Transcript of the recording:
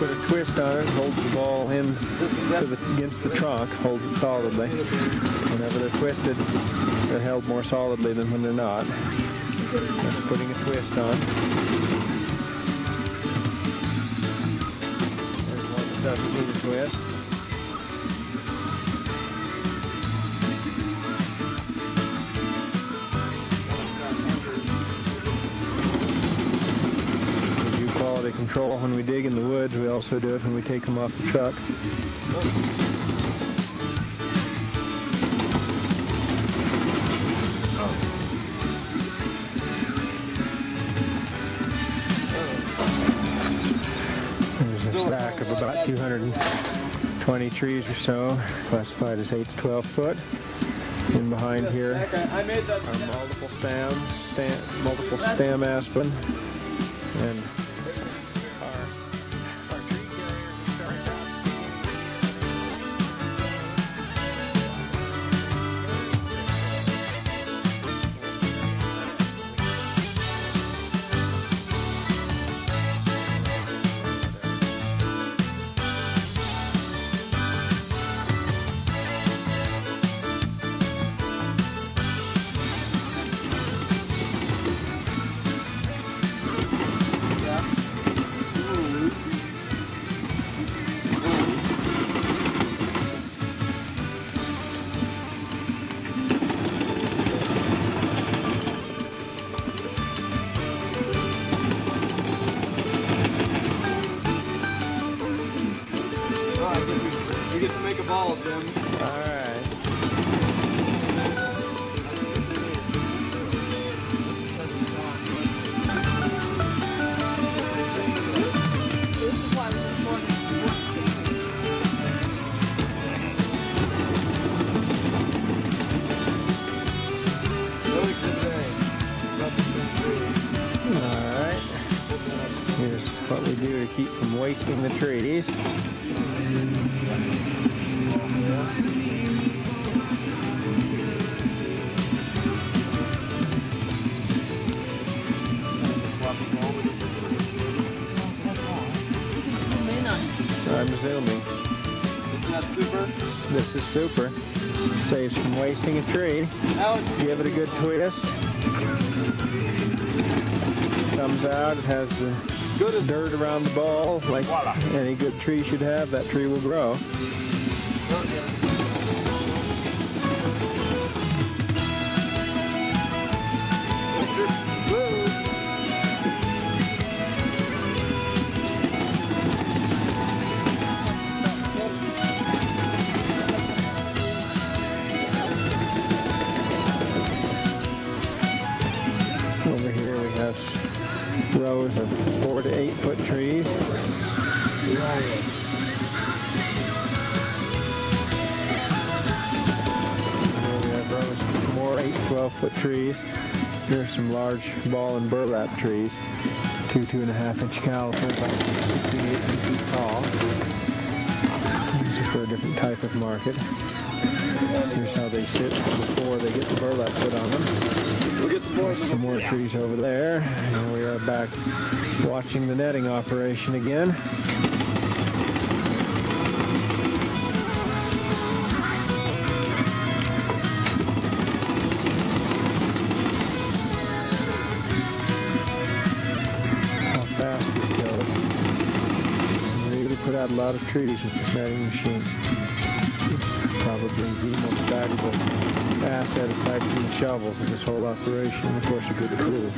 put a twist on it, holds the ball in against the trunk, holds it solidly. Whenever they're twisted, they're held more solidly than when they're not. That's putting a twist on. There's one that doesn't need a twist. Quality control when we dig in the woods. We also do it when we take them off the truck. There's a stack of about 220 trees or so, classified as 8 to 12 foot. In behind here are multiple stem aspen, and you get to make a ball, Jim. all right. Alright, here's what we do to keep from wasting the trees. I'm zooming. Isn't that super? This is super. Saves from wasting a tree. Give it a good twist. Comes out, it has the dirt around the ball, like any good tree should have. That tree will grow. Over here we have rows of 4 to 8 foot trees. Here we have rows of more 8 to 12 foot trees. Here's some large ball and burlap trees. 2.5 inch calipers, about 16 to 18 feet tall. These are for a different type of market. Here's how they sit before they get the burlap put on them. There's some more trees over there. And we are back watching the netting operation again. How fast this goes. We really put out a lot of trees with this netting machine. It's probably the most valuable asset aside from the shovels of this whole operation. Of course, a good crew.